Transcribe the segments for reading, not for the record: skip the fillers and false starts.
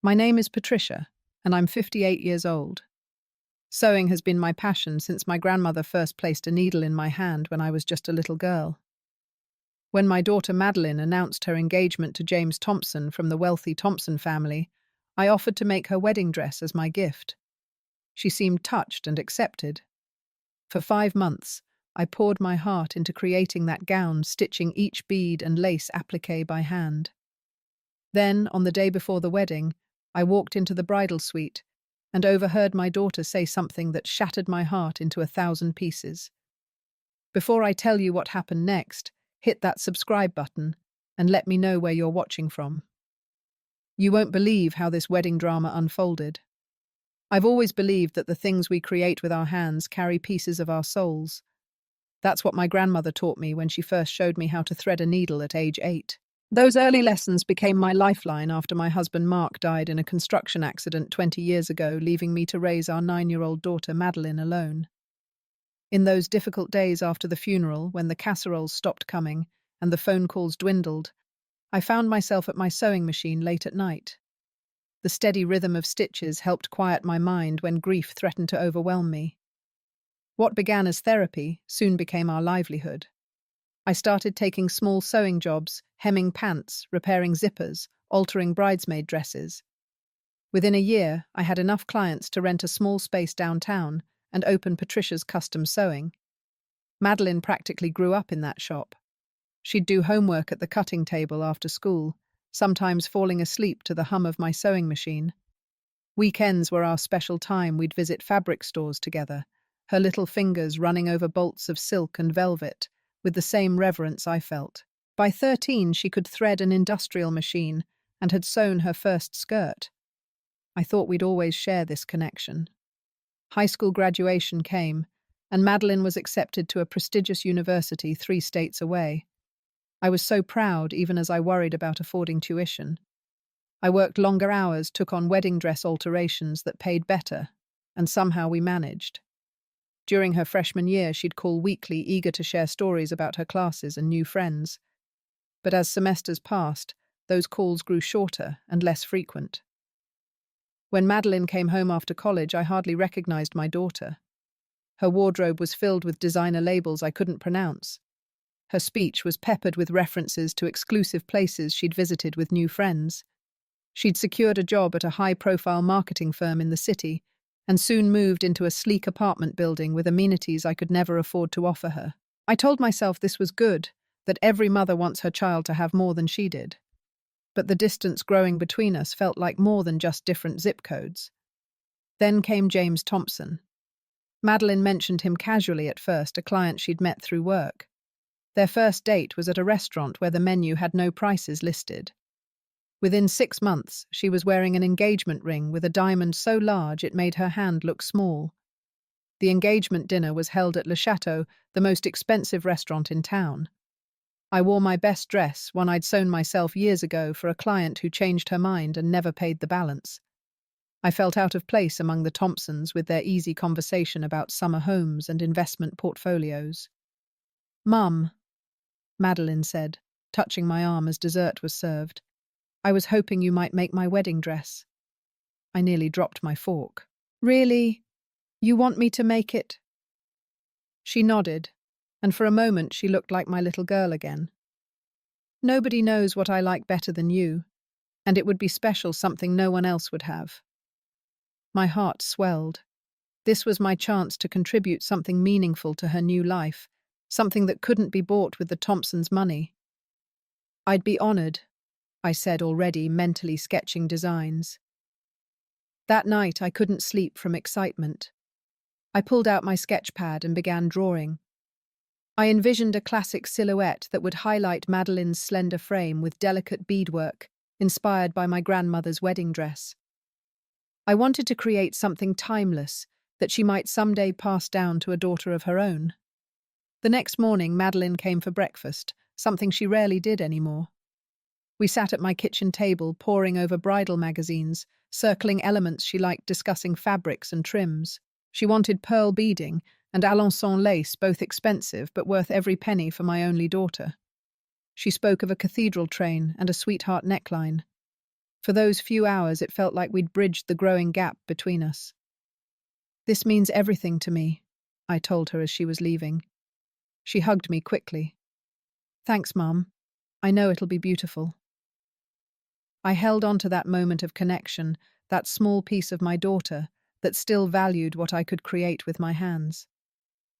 My name is Patricia, and I'm 58 years old. Sewing has been my passion since my grandmother first placed a needle in my hand when I was just a little girl. When my daughter Madeline announced her engagement to James Thompson from the wealthy Thompson family, I offered to make her wedding dress as my gift. She seemed touched and accepted. For 5 months, I poured my heart into creating that gown, stitching each bead and lace appliqué by hand. Then, on the day before the wedding, I walked into the bridal suite and overheard my daughter say something that shattered my heart into 1,000 pieces. Before I tell you what happened next, hit that subscribe button and let me know where you're watching from. You won't believe how this wedding drama unfolded. I've always believed that the things we create with our hands carry pieces of our souls. That's what my grandmother taught me when she first showed me how to thread a needle at age 8. Those early lessons became my lifeline after my husband Mark died in a construction accident 20 years ago, leaving me to raise our 9-year-old daughter Madeline alone. In those difficult days after the funeral, when the casseroles stopped coming and the phone calls dwindled, I found myself at my sewing machine late at night. The steady rhythm of stitches helped quiet my mind when grief threatened to overwhelm me. What began as therapy soon became our livelihood. I started taking small sewing jobs, hemming pants, repairing zippers, altering bridesmaid dresses. Within a year, I had enough clients to rent a small space downtown and open Patricia's Custom Sewing. Madeline practically grew up in that shop. She'd do homework at the cutting table after school, sometimes falling asleep to the hum of my sewing machine. Weekends were our special time. We'd visit fabric stores together, her little fingers running over bolts of silk and velvet, with the same reverence I felt. By 13, she could thread an industrial machine and had sewn her first skirt. I thought we'd always share this connection. High school graduation came, and Madeline was accepted to a prestigious university 3 states away. I was so proud, even as I worried about affording tuition. I worked longer hours, took on wedding dress alterations that paid better, and somehow we managed. During her freshman year, she'd call weekly, eager to share stories about her classes and new friends. But as semesters passed, those calls grew shorter and less frequent. When Madeline came home after college, I hardly recognized my daughter. Her wardrobe was filled with designer labels I couldn't pronounce. Her speech was peppered with references to exclusive places she'd visited with new friends. She'd secured a job at a high-profile marketing firm in the city, and soon moved into a sleek apartment building with amenities I could never afford to offer her. I told myself this was good, that every mother wants her child to have more than she did. But the distance growing between us felt like more than just different zip codes. Then came James Thompson. Madeline mentioned him casually at first, a client she'd met through work. Their first date was at a restaurant where the menu had no prices listed. Within 6 months, she was wearing an engagement ring with a diamond so large it made her hand look small. The engagement dinner was held at Le Chateau, the most expensive restaurant in town. I wore my best dress, one I'd sewn myself years ago for a client who changed her mind and never paid the balance. I felt out of place among the Thompsons with their easy conversation about summer homes and investment portfolios. "Mum," Madeline said, touching my arm as dessert was served, "I was hoping you might make my wedding dress." I nearly dropped my fork. "Really? You want me to make it?" She nodded, and for a moment she looked like my little girl again. "Nobody knows what I like better than you, and it would be special, something no one else would have." My heart swelled. This was my chance to contribute something meaningful to her new life, something that couldn't be bought with the Thompsons' money. "I'd be honored," I said, already mentally sketching designs. That night I couldn't sleep from excitement. I pulled out my sketch pad and began drawing. I envisioned a classic silhouette that would highlight Madeline's slender frame with delicate beadwork, inspired by my grandmother's wedding dress. I wanted to create something timeless that she might someday pass down to a daughter of her own. The next morning, Madeline came for breakfast, something she rarely did anymore. We sat at my kitchen table, poring over bridal magazines, circling elements she liked, discussing fabrics and trims. She wanted pearl beading and Alençon lace, both expensive but worth every penny for my only daughter. She spoke of a cathedral train and a sweetheart neckline. For those few hours, it felt like we'd bridged the growing gap between us. "This means everything to me," I told her as she was leaving. She hugged me quickly. "Thanks, Mum. I know it'll be beautiful." I held on to that moment of connection, that small piece of my daughter that still valued what I could create with my hands.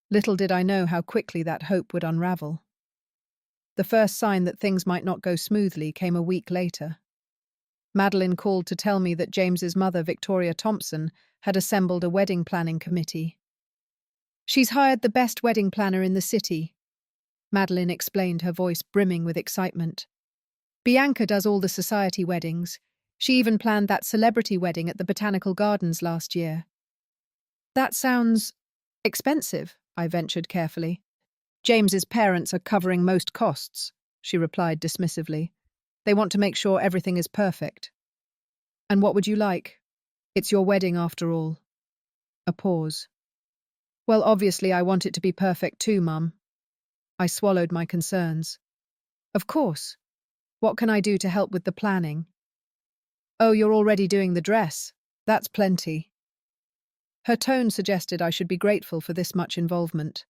Little did I know how quickly that hope would unravel. The first sign that things might not go smoothly came a week later. Madeline called to tell me that James's mother, Victoria Thompson, had assembled a wedding planning committee. "She's hired the best wedding planner in the city," Madeline explained, her voice brimming with excitement. "Bianca does all the society weddings. She even planned that celebrity wedding at the Botanical Gardens last year." "That sounds expensive," I ventured carefully. "James's parents are covering most costs," she replied dismissively. "They want to make sure everything is perfect." "And what would you like? It's your wedding after all." A pause. "Well, obviously I want it to be perfect too, Mum." I swallowed my concerns. "Of course. What can I do to help with the planning?" "Oh, you're already doing the dress. That's plenty." Her tone suggested I should be grateful for this much involvement.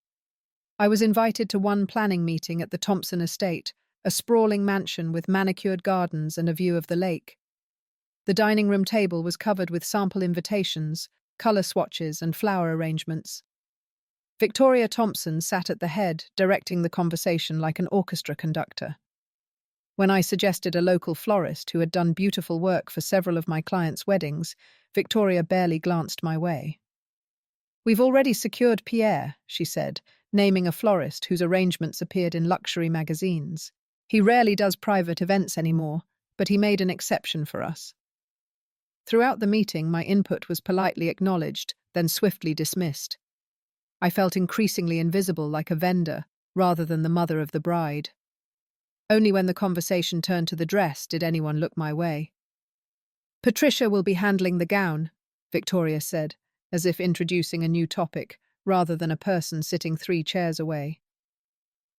I was invited to one planning meeting at the Thompson estate, a sprawling mansion with manicured gardens and a view of the lake. The dining room table was covered with sample invitations, colour swatches, and flower arrangements. Victoria Thompson sat at the head, directing the conversation like an orchestra conductor. When I suggested a local florist who had done beautiful work for several of my clients' weddings, Victoria barely glanced my way. "We've already secured Pierre," she said, naming a florist whose arrangements appeared in luxury magazines. "He rarely does private events anymore, but he made an exception for us." Throughout the meeting, my input was politely acknowledged, then swiftly dismissed. I felt increasingly invisible, like a vendor, rather than the mother of the bride. Only when the conversation turned to the dress did anyone look my way. "Patricia will be handling the gown," Victoria said, as if introducing a new topic, rather than a person sitting 3 chairs away.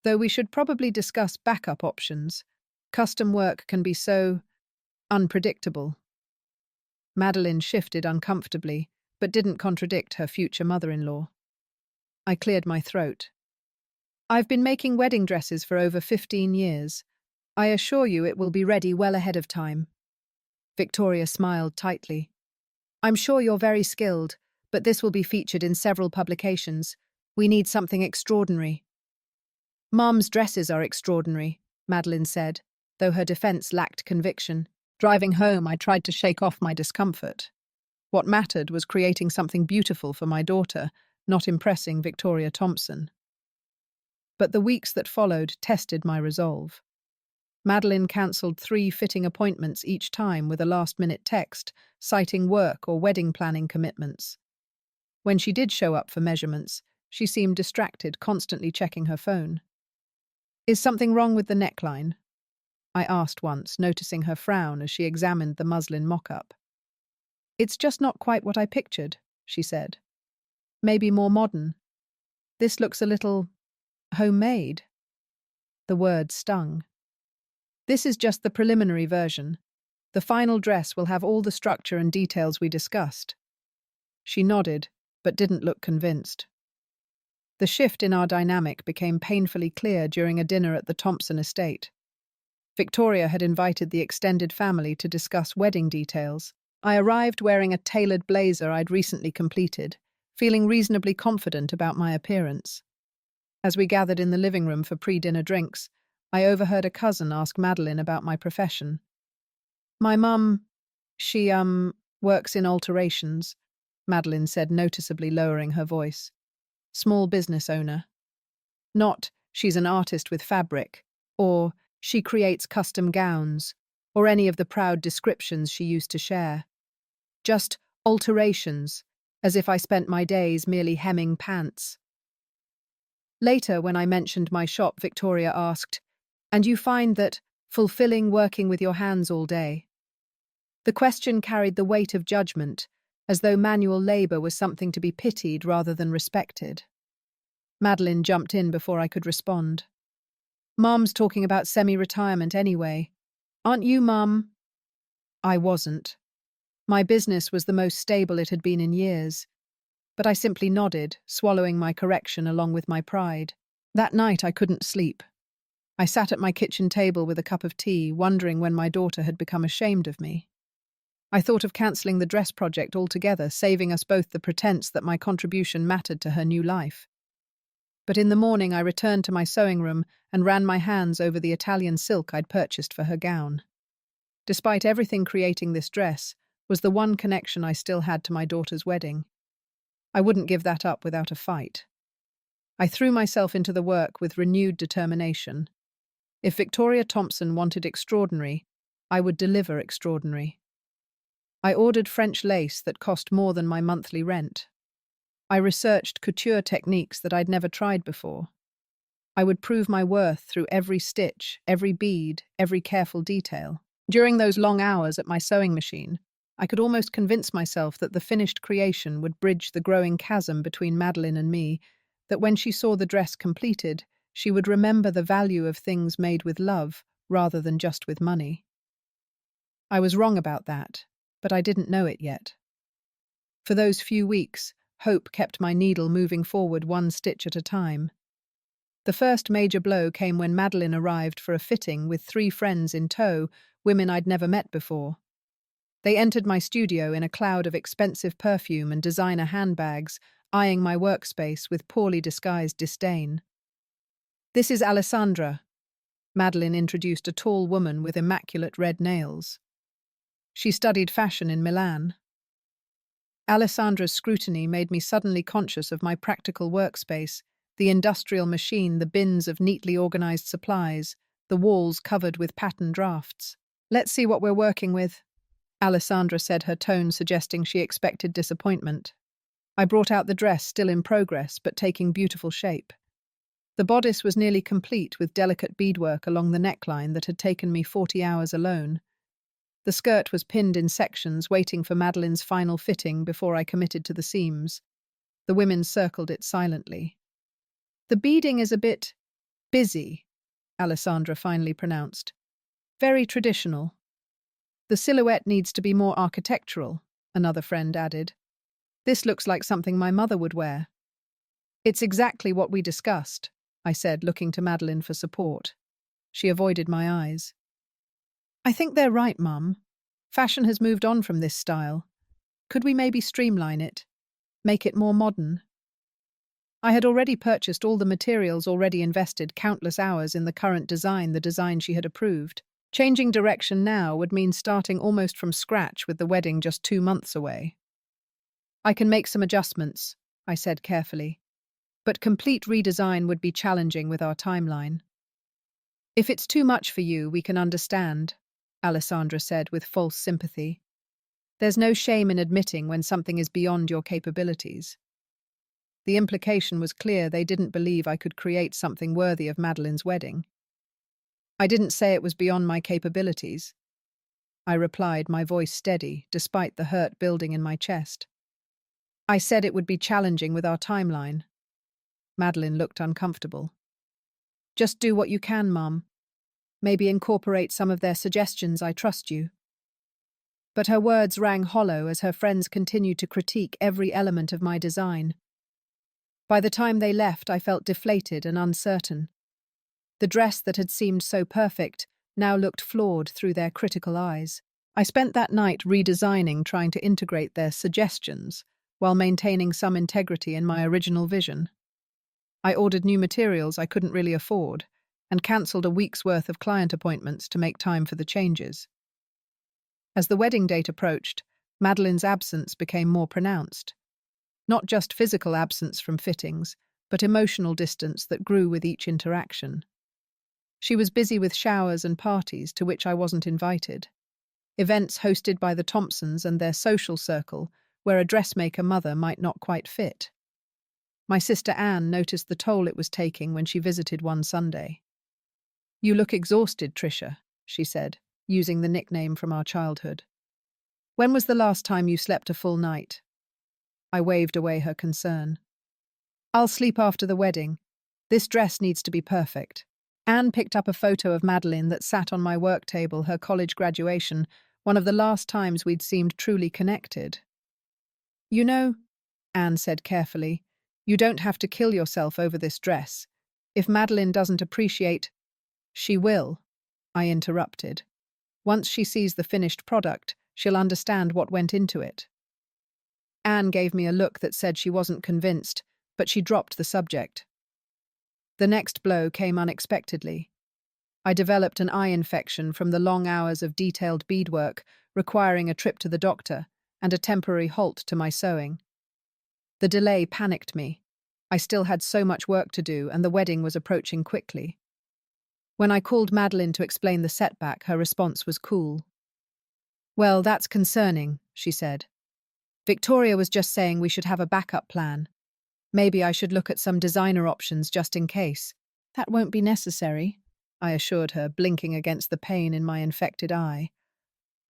"Though we should probably discuss backup options. Custom work can be so unpredictable." Madeline shifted uncomfortably, but didn't contradict her future mother-in-law. I cleared my throat. "I've been making wedding dresses for over 15 years. I assure you it will be ready well ahead of time." Victoria smiled tightly. "I'm sure you're very skilled, but this will be featured in several publications. We need something extraordinary." "Mum's dresses are extraordinary," Madeline said, though her defense lacked conviction. Driving home, I tried to shake off my discomfort. What mattered was creating something beautiful for my daughter, not impressing Victoria Thompson. But the weeks that followed tested my resolve. Madeline cancelled 3 fitting appointments each time with a last-minute text, citing work or wedding planning commitments. When she did show up for measurements, she seemed distracted, constantly checking her phone. "Is something wrong with the neckline?" I asked once, noticing her frown as she examined the muslin mock-up. "It's just not quite what I pictured," she said. "Maybe more modern. This looks a little homemade." The word stung. "This is just the preliminary version. The final dress will have all the structure and details we discussed." She nodded, but didn't look convinced. The shift in our dynamic became painfully clear during a dinner at the Thompson estate. Victoria had invited the extended family to discuss wedding details. I arrived wearing a tailored blazer I'd recently completed, feeling reasonably confident about my appearance. As we gathered in the living room for pre-dinner drinks, I overheard a cousin ask Madeline about my profession. "My mum, she, works in alterations," Madeline said, noticeably lowering her voice. "Small business owner. Not, she's an artist with fabric, or she creates custom gowns, or any of the proud descriptions she used to share. Just alterations, as if I spent my days merely hemming pants." Later, when I mentioned my shop, Victoria asked, "And you find that fulfilling working with your hands all day?" The question carried the weight of judgment, as though manual labour was something to be pitied rather than respected. Madeline jumped in before I could respond. "Mum's talking about semi-retirement anyway. Aren't you, Mum?" I wasn't. My business was the most stable it had been in years, but I simply nodded, swallowing my correction along with my pride. That night I couldn't sleep. I sat at my kitchen table with a cup of tea, wondering when my daughter had become ashamed of me. I thought of cancelling the dress project altogether, saving us both the pretense that my contribution mattered to her new life. But in the morning I returned to my sewing room and ran my hands over the Italian silk I'd purchased for her gown. Despite everything creating this dress was the one connection I still had to my daughter's wedding. I wouldn't give that up without a fight. I threw myself into the work with renewed determination. If Victoria Thompson wanted extraordinary, I would deliver extraordinary. I ordered French lace that cost more than my monthly rent. I researched couture techniques that I'd never tried before. I would prove my worth through every stitch, every bead, every careful detail. During those long hours at my sewing machine, I could almost convince myself that the finished creation would bridge the growing chasm between Madeline and me, that when she saw the dress completed, she would remember the value of things made with love rather than just with money. I was wrong about that, but I didn't know it yet. For those few weeks, hope kept my needle moving forward one stitch at a time. The first major blow came when Madeline arrived for a fitting with 3 friends in tow, women I'd never met before. They entered my studio in a cloud of expensive perfume and designer handbags, eyeing my workspace with poorly disguised disdain. "This is Alessandra," Madeline introduced a tall woman with immaculate red nails. She studied fashion in Milan. Alessandra's scrutiny made me suddenly conscious of my practical workspace, the industrial machine, the bins of neatly organized supplies, the walls covered with pattern drafts. "Let's see what we're working with," Alessandra said, her tone suggesting she expected disappointment. I brought out the dress, still in progress, but taking beautiful shape. The bodice was nearly complete, with delicate beadwork along the neckline that had taken me 40 hours alone. The skirt was pinned in sections, waiting for Madeline's final fitting before I committed to the seams. The women circled it silently. "The beading is a bit busy," Alessandra finally pronounced. "Very traditional." "The silhouette needs to be more architectural," another friend added. "This looks like something my mother would wear." "It's exactly what we discussed," I said, looking to Madeline for support. She avoided my eyes. "I think they're right, Mum. Fashion has moved on from this style. Could we maybe streamline it? Make it more modern?" I had already purchased all the materials, already invested countless hours in the current design, the design she had approved. Changing direction now would mean starting almost from scratch with the wedding just 2 months away. "I can make some adjustments," I said carefully. "But complete redesign would be challenging with our timeline." "If it's too much for you, we can understand," Alessandra said with false sympathy. "There's no shame in admitting when something is beyond your capabilities." The implication was clear. They didn't believe I could create something worthy of Madeline's wedding. "I didn't say it was beyond my capabilities," I replied, my voice steady, despite the hurt building in my chest. "I said it would be challenging with our timeline." Madeline looked uncomfortable. "Just do what you can, Mum. Maybe incorporate some of their suggestions, I trust you." But her words rang hollow as her friends continued to critique every element of my design. By the time they left, I felt deflated and uncertain. The dress that had seemed so perfect now looked flawed through their critical eyes. I spent that night redesigning, trying to integrate their suggestions, while maintaining some integrity in my original vision. I ordered new materials I couldn't really afford, and cancelled a week's worth of client appointments to make time for the changes. As the wedding date approached, Madeline's absence became more pronounced. Not just physical absence from fittings, but emotional distance that grew with each interaction. She was busy with showers and parties to which I wasn't invited, events hosted by the Thompsons and their social circle where a dressmaker mother might not quite fit. My sister Anne noticed the toll it was taking when she visited one Sunday. "You look exhausted, Tricia," she said, using the nickname from our childhood. "When was the last time you slept a full night?" I waved away her concern. "I'll sleep after the wedding. This dress needs to be perfect." Anne picked up a photo of Madeline that sat on my work table, her college graduation, one of the last times we'd seemed truly connected. "You know," Anne said carefully, "you don't have to kill yourself over this dress. If Madeline doesn't appreciate—" "She will," I interrupted. "Once she sees the finished product, she'll understand what went into it." Anne gave me a look that said she wasn't convinced, but she dropped the subject. The next blow came unexpectedly. I developed an eye infection from the long hours of detailed beadwork, requiring a trip to the doctor and a temporary halt to my sewing. The delay panicked me. I still had so much work to do, and the wedding was approaching quickly. When I called Madeline to explain the setback, her response was cool. "Well, that's concerning," she said. "Victoria was just saying we should have a backup plan. Maybe I should look at some designer options just in case." "That won't be necessary," I assured her, blinking against the pain in my infected eye.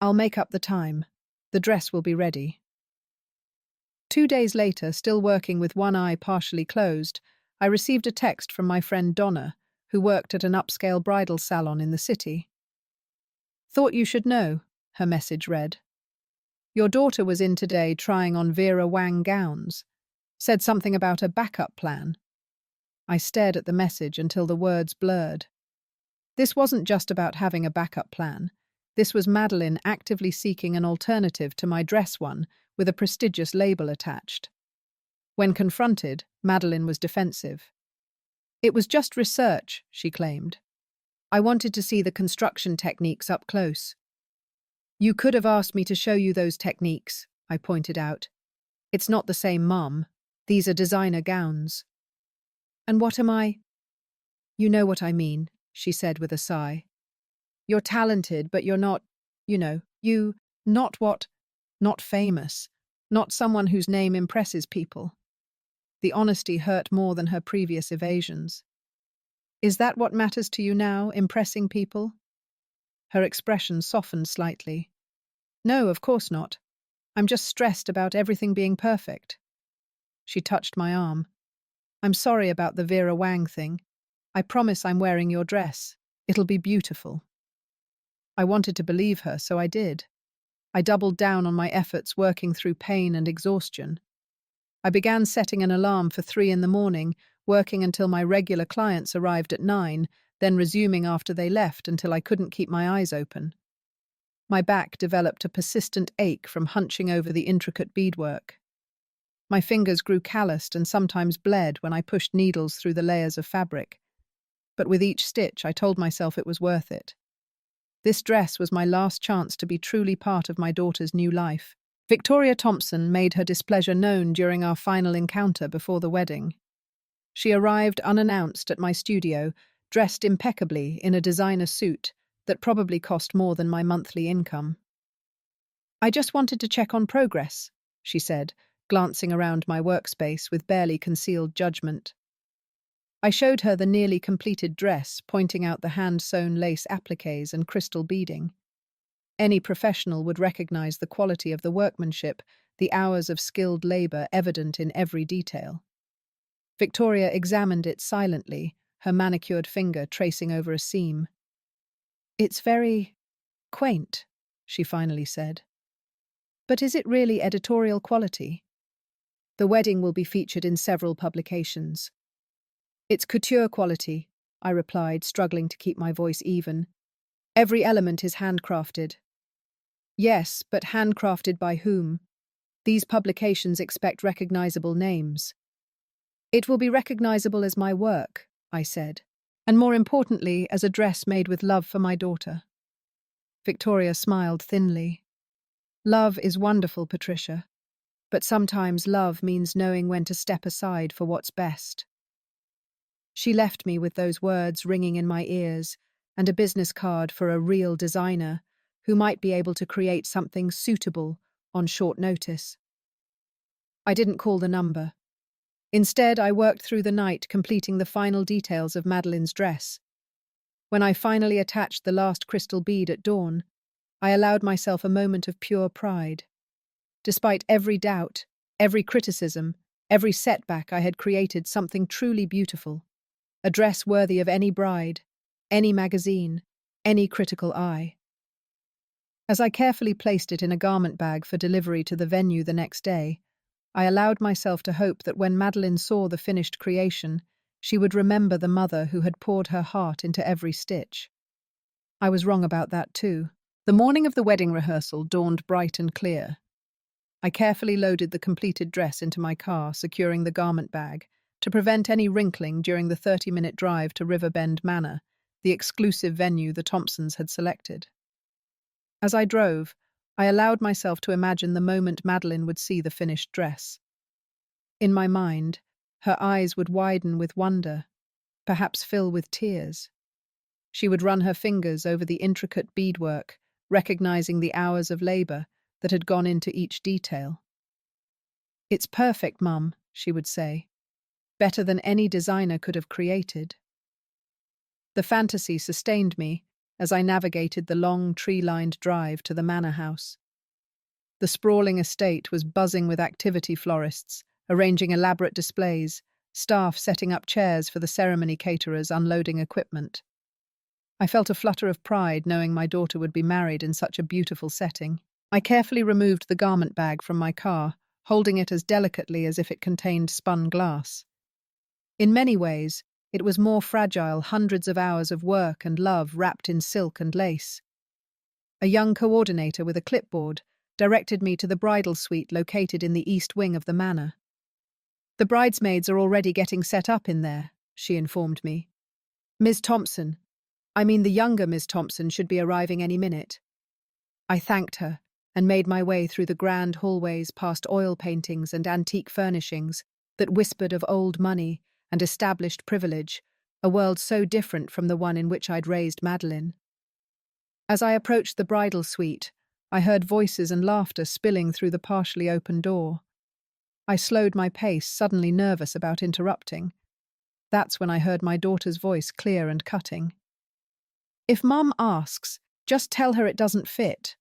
"I'll make up the time. The dress will be ready." 2 days later, still working with one eye partially closed, I received a text from my friend Donna, who worked at an upscale bridal salon in the city. "Thought you should know," her message read. "Your daughter was in today trying on Vera Wang gowns. Said something about a backup plan." I stared at the message until the words blurred. This wasn't just about having a backup plan. This was Madeline actively seeking an alternative to my dress one, with a prestigious label attached. When confronted, Madeline was defensive. "It was just research," she claimed. "I wanted to see the construction techniques up close." "You could have asked me to show you those techniques," I pointed out. "It's not the same, Mom. These are designer gowns." "And what am I?" "You know what I mean," she said with a sigh. "You're talented, but you're not, not what? Not famous. Not someone whose name impresses people." The honesty hurt more than her previous evasions. "Is that what matters to you now, impressing people?" Her expression softened slightly. "No, of course not. I'm just stressed about everything being perfect." She touched my arm. "I'm sorry about the Vera Wang thing. I promise I'm wearing your dress. It'll be beautiful." I wanted to believe her, so I did. I doubled down on my efforts, working through pain and exhaustion. I began setting an alarm for 3 in the morning, working until my regular clients arrived at 9, then resuming after they left until I couldn't keep my eyes open. My back developed a persistent ache from hunching over the intricate beadwork. My fingers grew calloused and sometimes bled when I pushed needles through the layers of fabric. But with each stitch, I told myself it was worth it. This dress was my last chance to be truly part of my daughter's new life. Victoria Thompson made her displeasure known during our final encounter before the wedding. She arrived unannounced at my studio, dressed impeccably in a designer suit that probably cost more than my monthly income. "I just wanted to check on progress," she said, glancing around my workspace with barely concealed judgment. I showed her the nearly completed dress, pointing out the hand-sewn lace appliques and crystal beading. Any professional would recognize the quality of the workmanship, the hours of skilled labor evident in every detail. Victoria examined it silently, her manicured finger tracing over a seam. "It's very quaint," she finally said. "But is it really editorial quality?" "The wedding will be featured in several publications." "It's couture quality," I replied, struggling to keep my voice even. "Every element is handcrafted." "Yes, but handcrafted by whom? These publications expect recognizable names." "It will be recognizable as my work," I said, "and more importantly, as a dress made with love for my daughter." Victoria smiled thinly. "Love is wonderful, Patricia, but sometimes love means knowing when to step aside for what's best." She left me with those words ringing in my ears and a business card for a real designer who might be able to create something suitable on short notice. I didn't call the number. Instead, I worked through the night completing the final details of Madeline's dress. When I finally attached the last crystal bead at dawn, I allowed myself a moment of pure pride. Despite every doubt, every criticism, every setback, I had created something truly beautiful. A dress worthy of any bride, any magazine, any critical eye. As I carefully placed it in a garment bag for delivery to the venue the next day, I allowed myself to hope that when Madeline saw the finished creation, she would remember the mother who had poured her heart into every stitch. I was wrong about that too. The morning of the wedding rehearsal dawned bright and clear. I carefully loaded the completed dress into my car, securing the garment bag, to prevent any wrinkling during the 30-minute drive to Riverbend Manor, the exclusive venue the Thompsons had selected. As I drove, I allowed myself to imagine the moment Madeline would see the finished dress. In my mind, her eyes would widen with wonder, perhaps fill with tears. She would run her fingers over the intricate beadwork, recognizing the hours of labor that had gone into each detail. "It's perfect, Mum," she would say. "Better than any designer could have created." The fantasy sustained me as I navigated the long, tree-lined drive to the manor house. The sprawling estate was buzzing with activity florists, arranging elaborate displays, staff setting up chairs for the ceremony caterers unloading equipment. I felt a flutter of pride knowing my daughter would be married in such a beautiful setting. I carefully removed the garment bag from my car, holding it as delicately as if it contained spun glass. In many ways, it was more fragile, hundreds of hours of work and love wrapped in silk and lace. A young coordinator with a clipboard directed me to the bridal suite located in the east wing of the manor. "The bridesmaids are already getting set up in there," she informed me. "Ms. Thompson, the younger Miss Thompson, should be arriving any minute." I thanked her and made my way through the grand hallways past oil paintings and antique furnishings that whispered of old money and established privilege, a world so different from the one in which I'd raised Madeline. As I approached the bridal suite, I heard voices and laughter spilling through the partially open door. I slowed my pace, suddenly nervous about interrupting. That's when I heard my daughter's voice, clear and cutting. "If Mum asks, just tell her it doesn't fit,"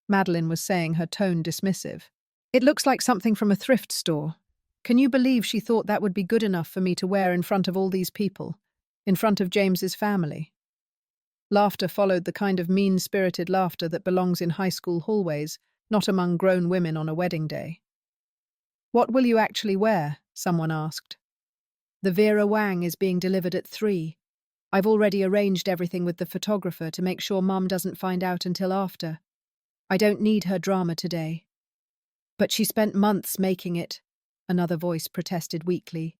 Madeline was saying, her tone dismissive. "It looks like something from a thrift store. Can you believe she thought that would be good enough for me to wear in front of all these people, in front of James's family?" Laughter followed, the kind of mean-spirited laughter that belongs in high school hallways, not among grown women on a wedding day. "What will you actually wear?" someone asked. "The Vera Wang is being delivered at 3. I've already arranged everything with the photographer to make sure Mum doesn't find out until after. I don't need her drama today." "But she spent months making it," another voice protested weakly.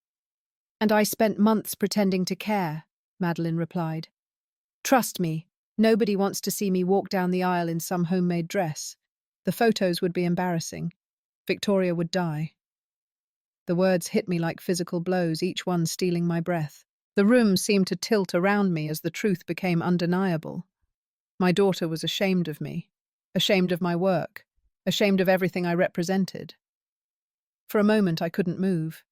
"And I spent months pretending to care," Madeline replied. "Trust me, nobody wants to see me walk down the aisle in some homemade dress. The photos would be embarrassing. Victoria would die." The words hit me like physical blows, each one stealing my breath. The room seemed to tilt around me as the truth became undeniable. My daughter was ashamed of me, ashamed of my work, ashamed of everything I represented. For a moment I couldn't move.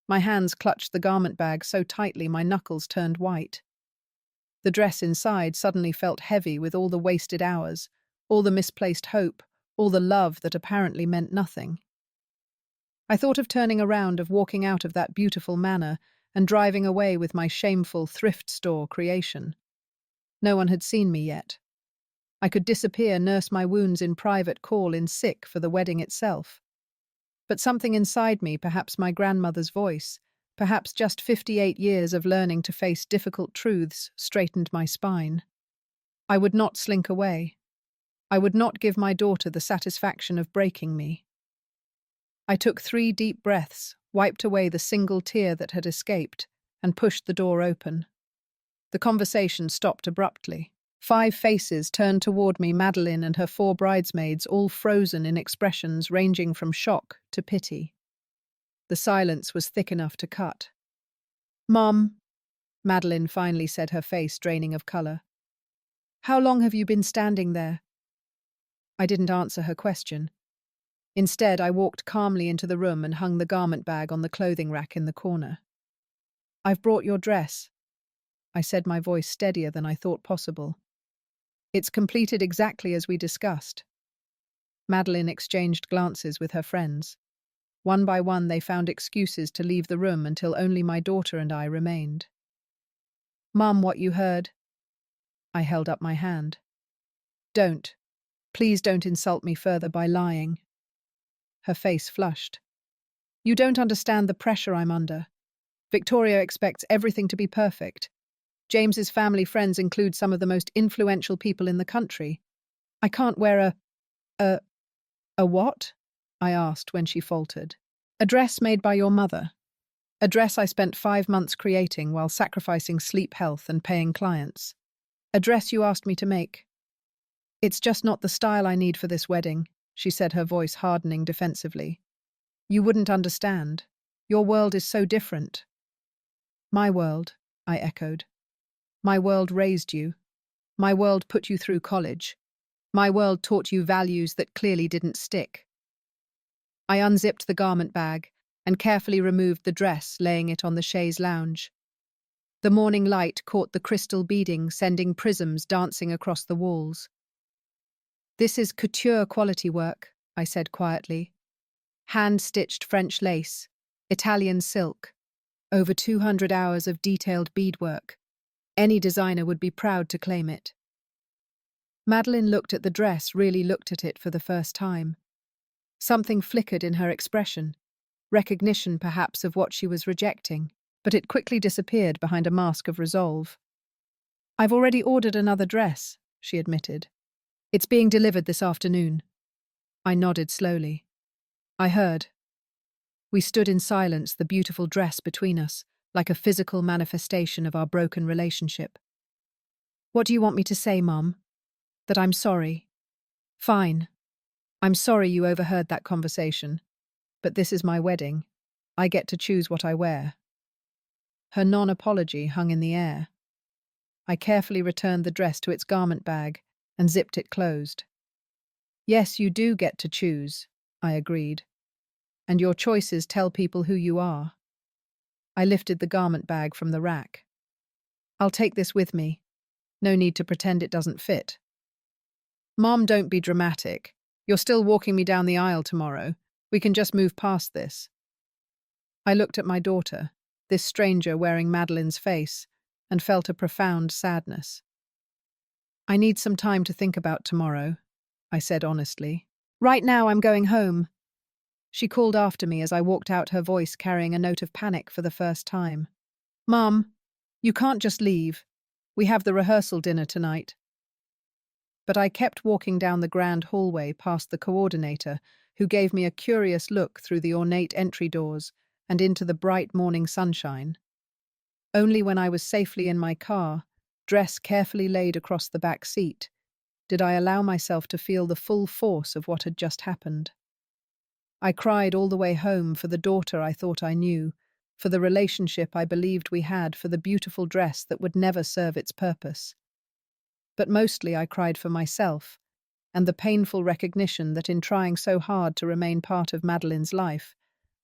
My hands clutched the garment bag so tightly my knuckles turned white. The dress inside suddenly felt heavy with all the wasted hours, all the misplaced hope, all the love that apparently meant nothing. I thought of turning around, of walking out of that beautiful manor and driving away with my shameful thrift store creation. No one had seen me yet. I could disappear, nurse my wounds in private, call in sick for the wedding itself. But something inside me, perhaps my grandmother's voice, perhaps just 58 years of learning to face difficult truths, straightened my spine. I would not slink away. I would not give my daughter the satisfaction of breaking me. I took 3 deep breaths, wiped away the single tear that had escaped, and pushed the door open. The conversation stopped abruptly. 5 faces turned toward me, Madeline and her 4 bridesmaids, all frozen in expressions ranging from shock to pity. The silence was thick enough to cut. "Mom," Madeline finally said, her face draining of colour. "How long have you been standing there?" I didn't answer her question. Instead, I walked calmly into the room and hung the garment bag on the clothing rack in the corner. "I've brought your dress," I said, my voice steadier than I thought possible. "It's completed exactly as we discussed." Madeline exchanged glances with her friends. One by one, they found excuses to leave the room until only my daughter and I remained. "Mum, what you heard?" I held up my hand. "Don't," Please don't insult me further by lying." Her face flushed. "You don't understand the pressure I'm under. Victoria expects everything to be perfect. James's family friends include some of the most influential people in the country. I can't wear a, a what?" I asked when she faltered. "A dress made by your mother. A dress I spent 5 months creating while sacrificing sleep health and paying clients. A dress you asked me to make. It's just not the style I need for this wedding," she said, her voice hardening defensively. "You wouldn't understand. Your world is so different." "My world," I echoed. "My world raised you. My world put you through college. My world taught you values that clearly didn't stick." I unzipped the garment bag and carefully removed the dress, laying it on the chaise lounge. The morning light caught the crystal beading, sending prisms dancing across the walls. "This is couture quality work," I said quietly. "Hand-stitched French lace, Italian silk, over 200 hours of detailed beadwork. Any designer would be proud to claim it." Madeline looked at the dress, really looked at it for the first time. Something flickered in her expression, recognition perhaps of what she was rejecting, but it quickly disappeared behind a mask of resolve. "I've already ordered another dress," she admitted. "It's being delivered this afternoon." I nodded slowly. I heard. We stood in silence, the beautiful dress between us, like a physical manifestation of our broken relationship. "What do you want me to say, Mum? That I'm sorry?" "Fine. I'm sorry you overheard that conversation. But this is my wedding. I get to choose what I wear." Her non-apology hung in the air. I carefully returned the dress to its garment bag and zipped it closed. "Yes, you do get to choose," I agreed. "And your choices tell people who you are." I lifted the garment bag from the rack. "I'll take this with me. No need to pretend it doesn't fit." "Mom, don't be dramatic. You're still walking me down the aisle tomorrow. We can just move past this." I looked at my daughter, this stranger wearing Madeline's face, and felt a profound sadness. "I need some time to think about tomorrow," I said honestly. "Right now I'm going home." She called after me as I walked out, her voice carrying a note of panic for the first time. "Mom, you can't just leave. We have the rehearsal dinner tonight." But I kept walking down the grand hallway past the coordinator, who gave me a curious look through the ornate entry doors and into the bright morning sunshine. Only when I was safely in my car, dress carefully laid across the back seat, did I allow myself to feel the full force of what had just happened. I cried all the way home for the daughter I thought I knew, for the relationship I believed we had, for the beautiful dress that would never serve its purpose. But mostly I cried for myself, and the painful recognition that in trying so hard to remain part of Madeline's life,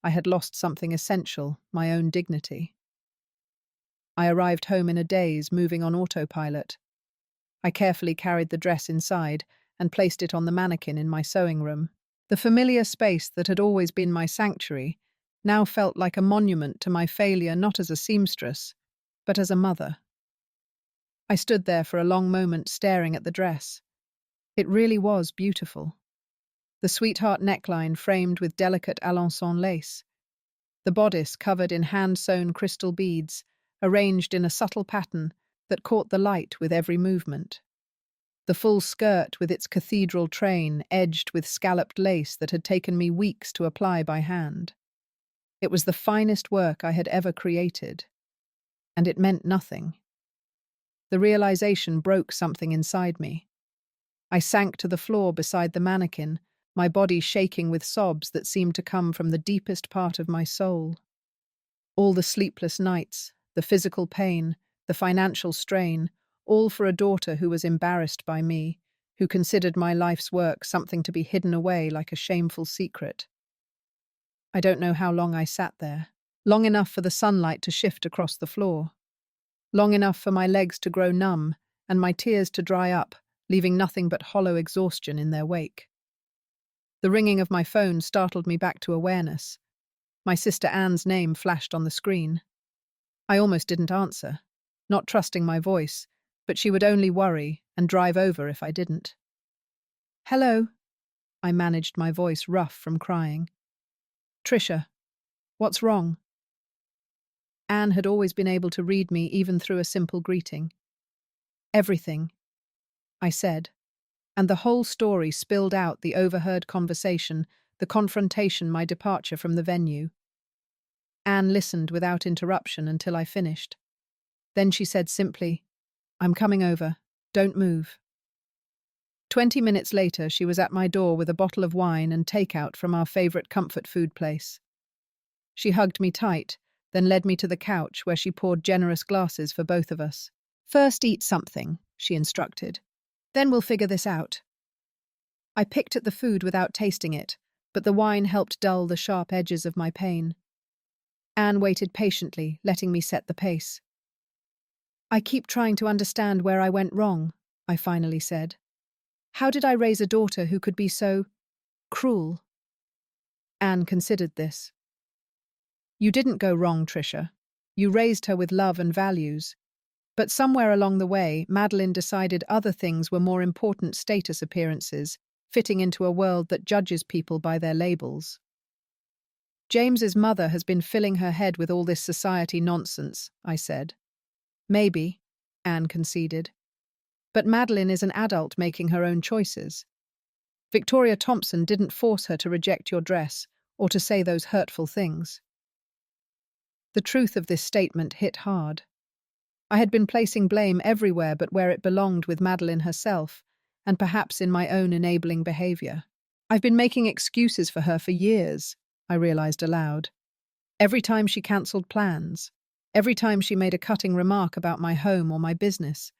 I had lost something essential, my own dignity. I arrived home in a daze, moving on autopilot. I carefully carried the dress inside and placed it on the mannequin in my sewing room. The familiar space that had always been my sanctuary now felt like a monument to my failure, not as a seamstress, but as a mother. I stood there for a long moment staring at the dress. It really was beautiful. The sweetheart neckline framed with delicate Alençon lace. The bodice covered in hand-sewn crystal beads, arranged in a subtle pattern that caught the light with every movement. The full skirt with its cathedral train edged with scalloped lace that had taken me weeks to apply by hand. It was the finest work I had ever created, and it meant nothing. The realization broke something inside me. I sank to the floor beside the mannequin, my body shaking with sobs that seemed to come from the deepest part of my soul. All the sleepless nights, the physical pain, the financial strain, all for a daughter who was embarrassed by me, who considered my life's work something to be hidden away like a shameful secret. I don't know how long I sat there. Long enough for the sunlight to shift across the floor. Long enough for my legs to grow numb and my tears to dry up, leaving nothing but hollow exhaustion in their wake. The ringing of my phone startled me back to awareness. My sister Anne's name flashed on the screen. I almost didn't answer, not trusting my voice, but she would only worry and drive over if I didn't. Hello. I managed my voice rough from crying. Trisha, what's wrong? Anne had always been able to read me even through a simple greeting. Everything, I said, and the whole story spilled out: the overheard conversation, the confrontation, my departure from the venue. Anne listened without interruption until I finished. Then she said simply, "I'm coming over. Don't move." 20 minutes later, she was at my door with a bottle of wine and takeout from our favorite comfort food place. She hugged me tight, then led me to the couch where she poured generous glasses for both of us. "First eat something," she instructed. "Then we'll figure this out." I picked at the food without tasting it, but the wine helped dull the sharp edges of my pain. Anne waited patiently, letting me set the pace. "I keep trying to understand where I went wrong," I finally said. "How did I raise a daughter who could be so cruel?" Anne considered this. "You didn't go wrong, Trisha. You raised her with love and values. But somewhere along the way, Madeline decided other things were more important: status appearances, fitting into a world that judges people by their labels. James's mother has been filling her head with all this society nonsense," I said. "Maybe," Anne conceded. "But Madeline is an adult making her own choices. Victoria Thompson didn't force her to reject your dress or to say those hurtful things." The truth of this statement hit hard. I had been placing blame everywhere but where it belonged, with Madeline herself, and perhaps in my own enabling behavior. "I've been making excuses for her for years," I realized aloud. Every time she cancelled plans, every time she made a cutting remark about my home or my business,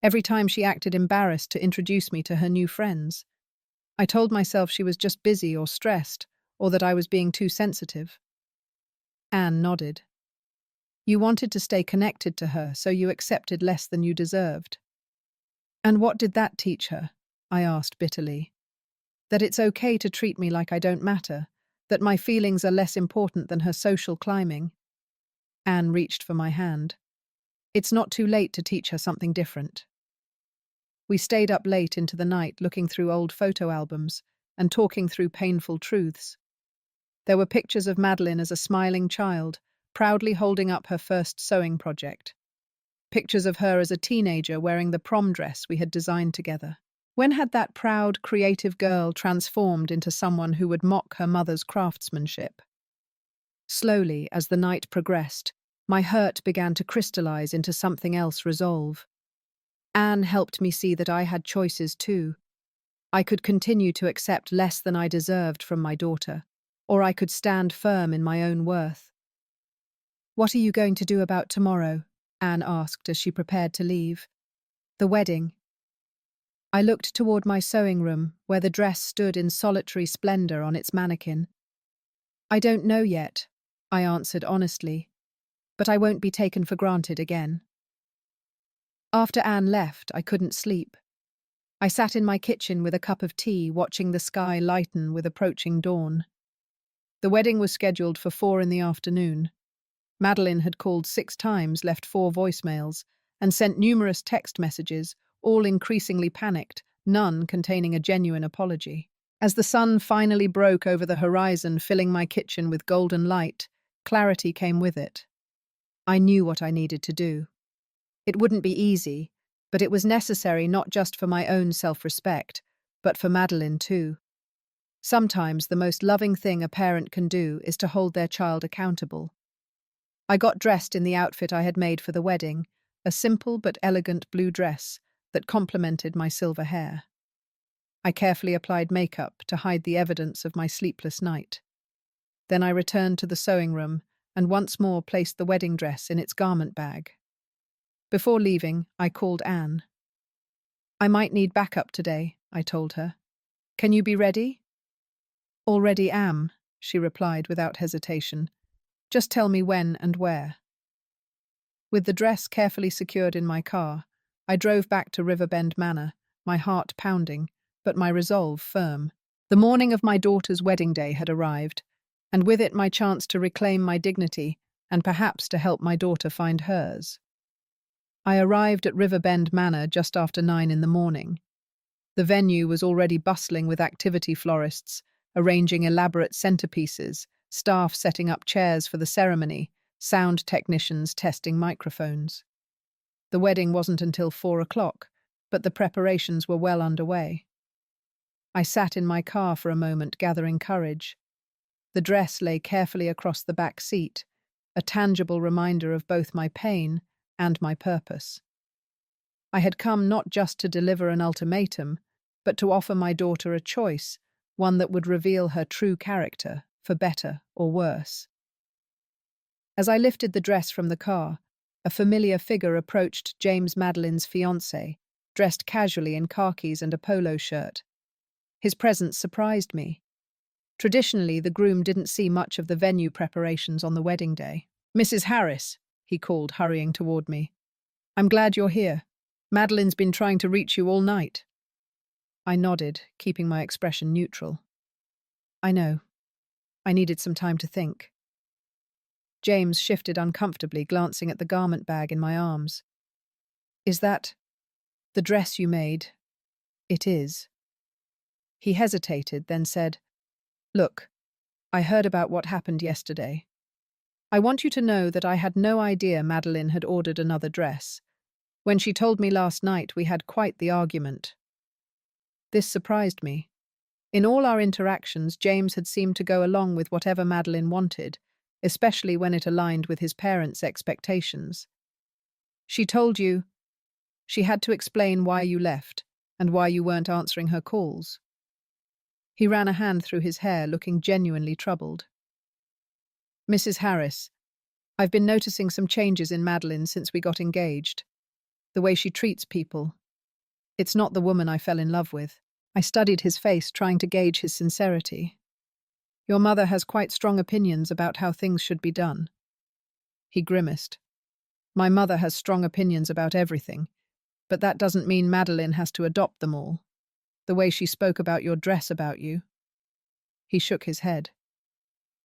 every time she acted embarrassed to introduce me to her new friends, I told myself she was just busy or stressed, or that I was being too sensitive. Anne nodded. "You wanted to stay connected to her, so you accepted less than you deserved." "And what did that teach her?" I asked bitterly. "That it's okay to treat me like I don't matter, that my feelings are less important than her social climbing." Anne reached for my hand. "It's not too late to teach her something different." We stayed up late into the night looking through old photo albums and talking through painful truths. There were pictures of Madeline as a smiling child, proudly holding up her first sewing project. Pictures of her as a teenager wearing the prom dress we had designed together. When had that proud, creative girl transformed into someone who would mock her mother's craftsmanship? Slowly, as the night progressed, my hurt began to crystallize into something else: resolve. Anne helped me see that I had choices too. I could continue to accept less than I deserved from my daughter, or I could stand firm in my own worth. "What are you going to do about tomorrow?" Anne asked as she prepared to leave. "The wedding." I looked toward my sewing room, where the dress stood in solitary splendor on its mannequin. "I don't know yet," I answered honestly, "but I won't be taken for granted again." After Anne left, I couldn't sleep. I sat in my kitchen with a cup of tea, watching the sky lighten with approaching dawn. The wedding was scheduled for 4 in the afternoon. Madeline had called 6 times, left 4 voicemails, and sent numerous text messages, all increasingly panicked, none containing a genuine apology. As the sun finally broke over the horizon, filling my kitchen with golden light, clarity came with it. I knew what I needed to do. It wouldn't be easy, but it was necessary, not just for my own self-respect, but for Madeline too. Sometimes the most loving thing a parent can do is to hold their child accountable. I got dressed in the outfit I had made for the wedding, a simple but elegant blue dress that complemented my silver hair. I carefully applied makeup to hide the evidence of my sleepless night. Then I returned to the sewing room and once more placed the wedding dress in its garment bag. Before leaving, I called Anne. "I might need backup today," I told her. "Can you be ready?" "Already am," she replied without hesitation. "Just tell me when and where." With the dress carefully secured in my car, I drove back to Riverbend Manor, my heart pounding, but my resolve firm. The morning of my daughter's wedding day had arrived, and with it my chance to reclaim my dignity and perhaps to help my daughter find hers. I arrived at Riverbend Manor just after 9 in the morning. The venue was already bustling with activity florists, arranging elaborate centerpieces, staff setting up chairs for the ceremony, sound technicians testing microphones. The wedding wasn't until 4 o'clock, but the preparations were well underway. I sat in my car for a moment, gathering courage. The dress lay carefully across the back seat, a tangible reminder of both my pain and my purpose. I had come not just to deliver an ultimatum, but to offer my daughter a choice, one that would reveal her true character, for better or worse. As I lifted the dress from the car, a familiar figure approached James Madeline's fiancé, dressed casually in khakis and a polo shirt. His presence surprised me. Traditionally, the groom didn't see much of the venue preparations on the wedding day. "Mrs. Harris," he called, hurrying toward me. "I'm glad you're here. Madeline's been trying to reach you all night." I nodded, keeping my expression neutral. "I know. I needed some time to think." James shifted uncomfortably, glancing at the garment bag in my arms. "Is that the dress you made?" "It is." He hesitated, then said, "Look, I heard about what happened yesterday. I want you to know that I had no idea Madeline had ordered another dress. When she told me last night, we had quite the argument." This surprised me. In all our interactions, James had seemed to go along with whatever Madeline wanted, especially when it aligned with his parents' expectations. "She told you she had to explain why you left and why you weren't answering her calls." He ran a hand through his hair, looking genuinely troubled. "Mrs. Harris, I've been noticing some changes in Madeline since we got engaged. The way she treats people. It's not the woman I fell in love with." I studied his face, trying to gauge his sincerity. "Your mother has quite strong opinions about how things should be done." He grimaced. "My mother has strong opinions about everything, but that doesn't mean Madeline has to adopt them all. The way she spoke about your dress about you." He shook his head.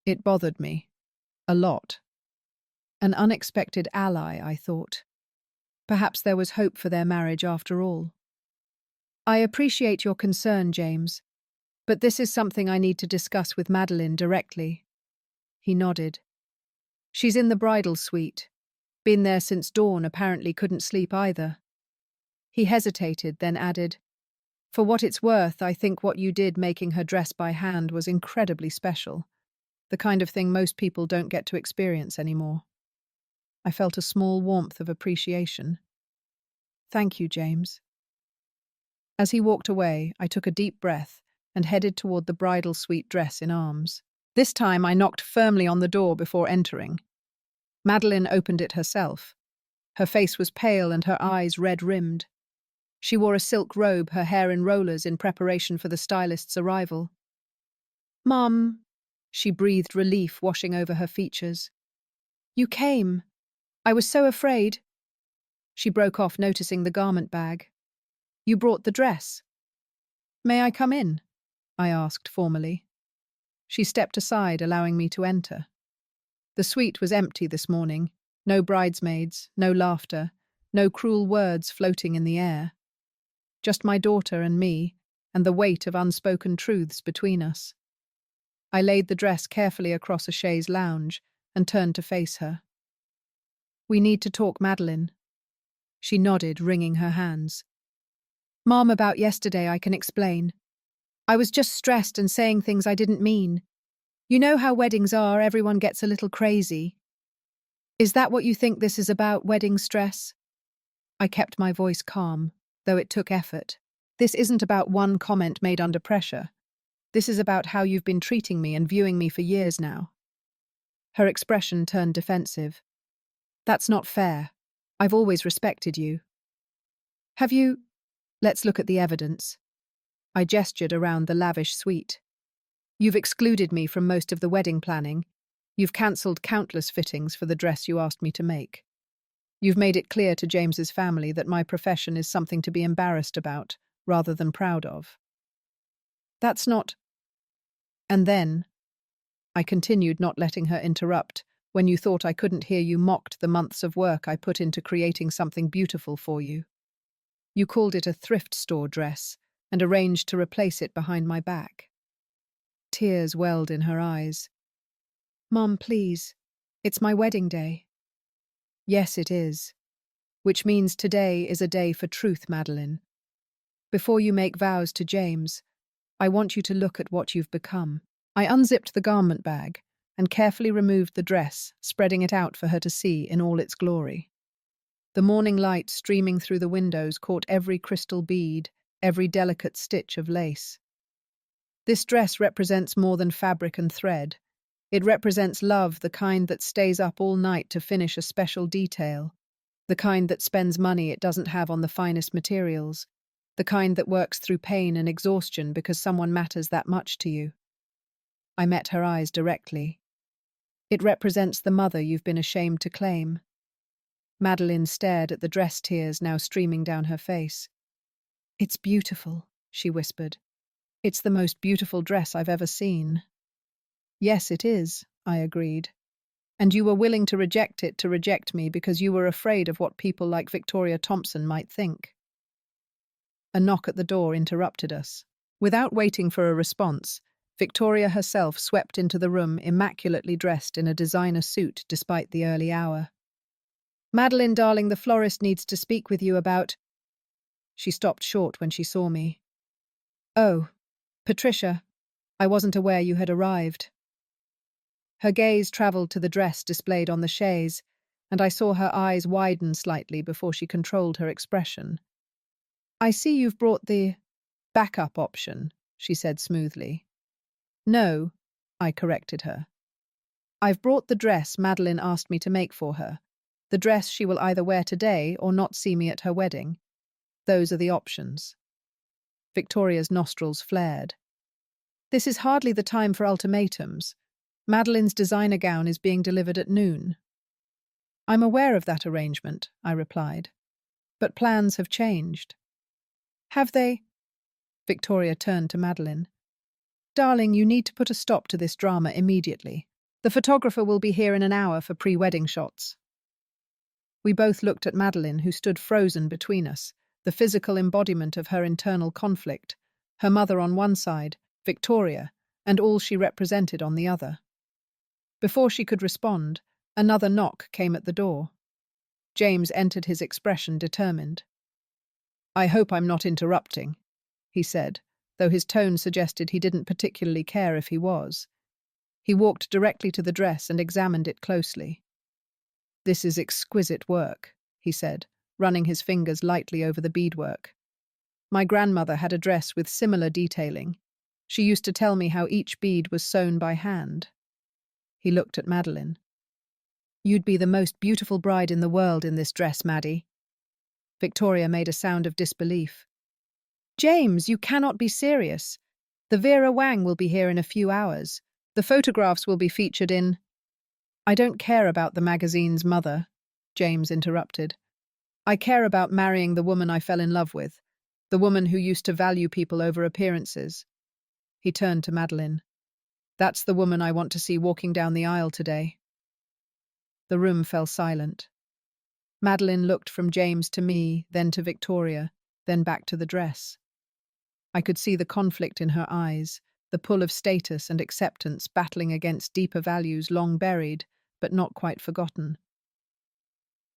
"It bothered me. A lot. An unexpected ally, I thought. Perhaps there was hope for their marriage after all." "I appreciate your concern, James, but this is something I need to discuss with Madeline directly." He nodded. "She's in the bridal suite. Been there since dawn, apparently couldn't sleep either." He hesitated, then added, "For what it's worth, I think what you did making her dress by hand was incredibly special. The kind of thing most people don't get to experience anymore." I felt a small warmth of appreciation. "Thank you, James." As he walked away, I took a deep breath and headed toward the bridal suite, dress in arms. This time I knocked firmly on the door before entering. Madeline opened it herself. Her face was pale and her eyes red-rimmed. She wore a silk robe, her hair in rollers in preparation for the stylist's arrival. "Mum," she breathed, relief washing over her features. "You came. I was so afraid." She broke off, noticing the garment bag. "You brought the dress." "May I come in?" I asked formally. She stepped aside, allowing me to enter. The suite was empty this morning. No bridesmaids, no laughter, no cruel words floating in the air. Just my daughter and me, and the weight of unspoken truths between us. I laid the dress carefully across a chaise lounge and turned to face her. "We need to talk, Madeline." She nodded, wringing her hands. "Mom, about yesterday I can explain. I was just stressed and saying things I didn't mean. You know how weddings are, everyone gets a little crazy." "Is that what you think this is about, wedding stress?" I kept my voice calm, though it took effort. "This isn't about one comment made under pressure. This is about how you've been treating me and viewing me for years now." Her expression turned defensive. "That's not fair. I've always respected you." "Have you? Let's look at the evidence." I gestured around the lavish suite. "You've excluded me from most of the wedding planning. You've cancelled countless fittings for the dress you asked me to make. You've made it clear to James's family that my profession is something to be embarrassed about, rather than proud of." "That's not—" "And then," I continued, not letting her interrupt, "when you thought I couldn't hear, you mocked the months of work I put into creating something beautiful for you. You called it a thrift store dress, and arranged to replace it behind my back. Tears welled in her eyes. "Mom, please. It's my wedding day." "Yes, it is. Which means today is a day for truth, Madeline. Before you make vows to James, I want you to look at what you've become." I unzipped the garment bag and carefully removed the dress, spreading it out for her to see in all its glory. The morning light streaming through the windows caught every crystal bead, every delicate stitch of lace. This dress represents more than fabric and thread. It represents love, the kind that stays up all night to finish a special detail, the kind that spends money it doesn't have on the finest materials, the kind that works through pain and exhaustion because someone matters that much to you. I met her eyes directly. It represents the mother you've been ashamed to claim. Madeline stared at the dress, tears now streaming down her face. "It's beautiful," she whispered. "It's the most beautiful dress I've ever seen." "Yes, it is," I agreed. "And you were willing to reject me because you were afraid of what people like Victoria Thompson might think." A knock at the door interrupted us. Without waiting for a response, Victoria herself swept into the room, immaculately dressed in a designer suit despite the early hour. "Madeline, darling, the florist needs to speak with you about—" She stopped short when she saw me. "Oh, Patricia, I wasn't aware you had arrived." Her gaze travelled to the dress displayed on the chaise, and I saw her eyes widen slightly before she controlled her expression. "I see you've brought the backup option," she said smoothly. "No," I corrected her. "I've brought the dress Madeline asked me to make for her. The dress she will either wear today or not see me at her wedding. Those are the options." Victoria's nostrils flared. "This is hardly the time for ultimatums. Madeline's designer gown is being delivered at noon." "I'm aware of that arrangement," I replied. "But plans have changed." "Have they?" Victoria turned to Madeline. "Darling, you need to put a stop to this drama immediately. The photographer will be here in an hour for pre-wedding shots." We both looked at Madeline, who stood frozen between us, the physical embodiment of her internal conflict, her mother on one side, Victoria, and all she represented on the other. Before she could respond, another knock came at the door. James entered, his expression determined. "I hope I'm not interrupting," he said, though his tone suggested he didn't particularly care if he was. He walked directly to the dress and examined it closely. "This is exquisite work," he said, running his fingers lightly over the beadwork. "My grandmother had a dress with similar detailing. She used to tell me how each bead was sewn by hand." He looked at Madeline. "You'd be the most beautiful bride in the world in this dress, Maddie." Victoria made a sound of disbelief. "James, you cannot be serious. The Vera Wang will be here in a few hours. The photographs will be featured in—" "I don't care about the magazine's mother," James interrupted. "I care about marrying the woman I fell in love with, the woman who used to value people over appearances." He turned to Madeline. "That's the woman I want to see walking down the aisle today." The room fell silent. Madeline looked from James to me, then to Victoria, then back to the dress. I could see the conflict in her eyes, the pull of status and acceptance battling against deeper values long buried, but not quite forgotten.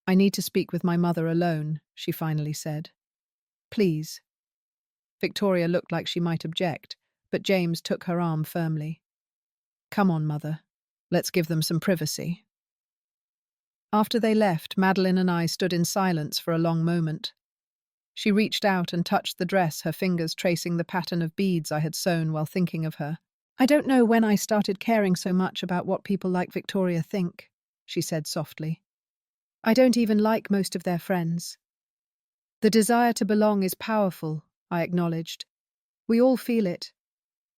"I need to speak with my mother alone," she finally said. "Please." Victoria looked like she might object, but James took her arm firmly. "Come on, Mother. Let's give them some privacy." After they left, Madeline and I stood in silence for a long moment. She reached out and touched the dress, her fingers tracing the pattern of beads I had sewn while thinking of her. "I don't know when I started caring so much about what people like Victoria think," she said softly. "I don't even like most of their friends." "The desire to belong is powerful," I acknowledged. "We all feel it.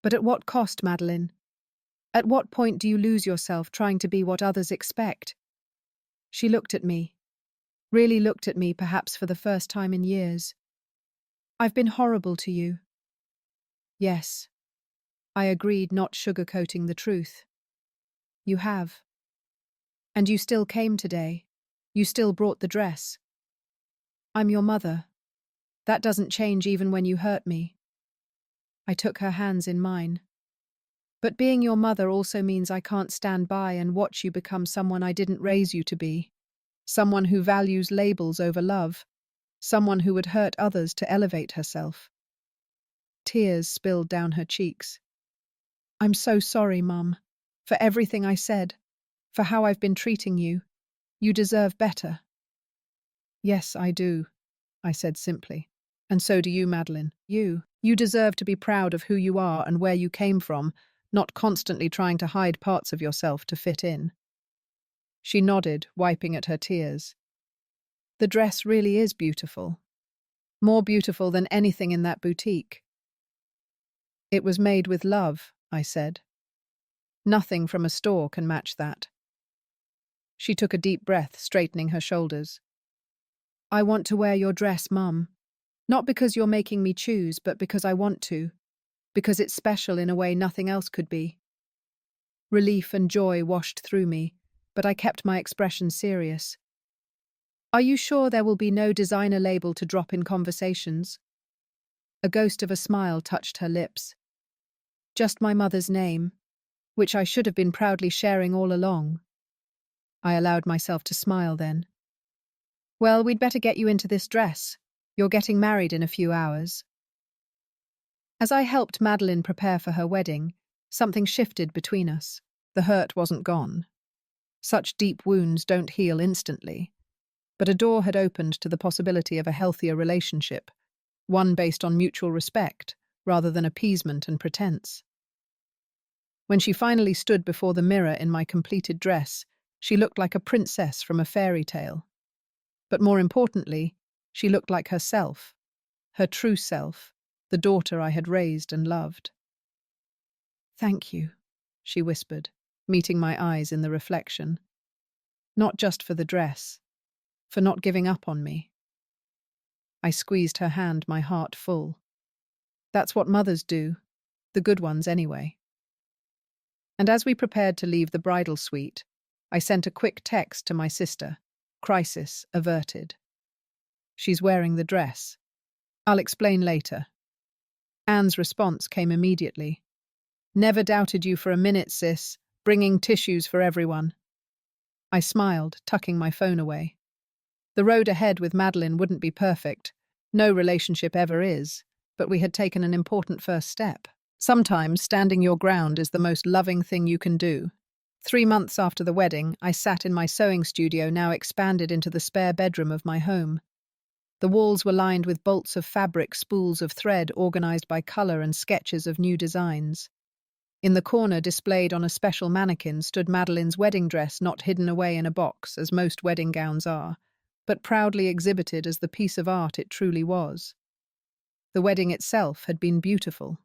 But at what cost, Madeline? At what point do you lose yourself trying to be what others expect?" She looked at me. Really looked at me, perhaps for the first time in years. "I've been horrible to you." "Yes." I agreed, not sugarcoating the truth. "You have. And you still came today. You still brought the dress. I'm your mother. That doesn't change even when you hurt me." I took her hands in mine. But being your mother also means I can't stand by and watch you become someone I didn't raise you to be. Someone who values labels over love. Someone who would hurt others to elevate herself. Tears spilled down her cheeks. I'm so sorry, Mum, for everything I said, for how I've been treating you. You deserve better. Yes, I do, I said simply. And so do you, Madeline. You deserve to be proud of who you are and where you came from, not constantly trying to hide parts of yourself to fit in. She nodded, wiping at her tears. The dress really is beautiful. More beautiful than anything in that boutique. It was made with love, I said. Nothing from a store can match that. She took a deep breath, straightening her shoulders. I want to wear your dress, Mum. Not because you're making me choose, but because I want to. Because it's special in a way nothing else could be. Relief and joy washed through me, but I kept my expression serious. Are you sure there will be no designer label to drop in conversations? A ghost of a smile touched her lips. Just my mother's name, which I should have been proudly sharing all along. I allowed myself to smile then. Well, we'd better get you into this dress. You're getting married in a few hours. As I helped Madeline prepare for her wedding, something shifted between us. The hurt wasn't gone. Such deep wounds don't heal instantly. But a door had opened to the possibility of a healthier relationship, one based on mutual respect, rather than appeasement and pretense. When she finally stood before the mirror in my completed dress, she looked like a princess from a fairy tale. But more importantly, she looked like herself, her true self, the daughter I had raised and loved. Thank you, she whispered, meeting my eyes in the reflection. Not just for the dress, for not giving up on me. I squeezed her hand, my heart full. That's what mothers do, the good ones anyway. And as we prepared to leave the bridal suite, I sent a quick text to my sister, crisis averted. She's wearing the dress. I'll explain later. Anne's response came immediately. Never doubted you for a minute, sis, bringing tissues for everyone. I smiled, tucking my phone away. The road ahead with Madeline wouldn't be perfect. No relationship ever is, but we had taken an important first step. Sometimes standing your ground is the most loving thing you can do. 3 months after the wedding, I sat in my sewing studio, now expanded into the spare bedroom of my home. The walls were lined with bolts of fabric, spools of thread organized by color, and sketches of new designs. In the corner, displayed on a special mannequin, stood Madeline's wedding dress, not hidden away in a box, as most wedding gowns are, but proudly exhibited as the piece of art it truly was. The wedding itself had been beautiful.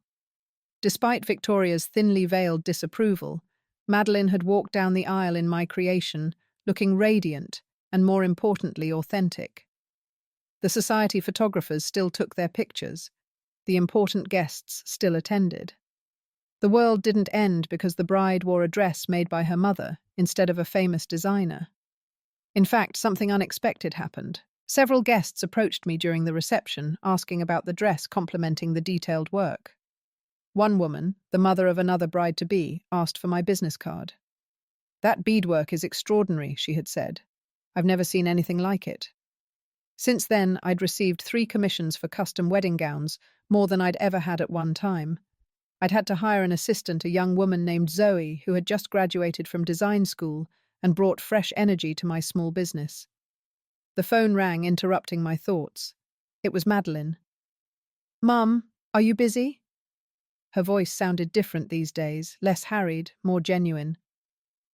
Despite Victoria's thinly veiled disapproval, Madeline had walked down the aisle in my creation, looking radiant and, more importantly, authentic. The society photographers still took their pictures. The important guests still attended. The world didn't end because the bride wore a dress made by her mother instead of a famous designer. In fact, something unexpected happened. Several guests approached me during the reception, asking about the dress complementing the detailed work. One woman, the mother of another bride-to-be, asked for my business card. That beadwork is extraordinary, she had said. I've never seen anything like it. Since then, I'd received 3 commissions for custom wedding gowns, more than I'd ever had at one time. I'd had to hire an assistant, a young woman named Zoe, who had just graduated from design school and brought fresh energy to my small business. The phone rang, interrupting my thoughts. It was Madeline. Mum, are you busy? Her voice sounded different these days, less harried, more genuine.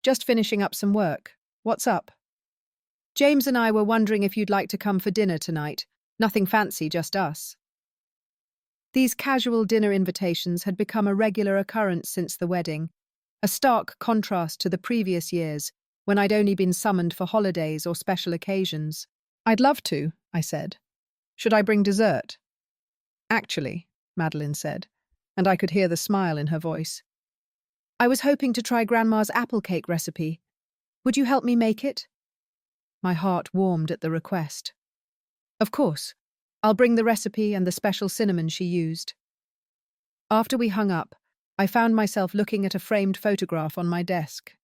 Just finishing up some work. What's up? James and I were wondering if you'd like to come for dinner tonight. Nothing fancy, just us. These casual dinner invitations had become a regular occurrence since the wedding, a stark contrast to the previous years, when I'd only been summoned for holidays or special occasions. I'd love to, I said. Should I bring dessert? Actually, Madeline said, and I could hear the smile in her voice. I was hoping to try Grandma's apple cake recipe. Would you help me make it? My heart warmed at the request. Of course. I'll bring the recipe and the special cinnamon she used. After we hung up, I found myself looking at a framed photograph on my desk.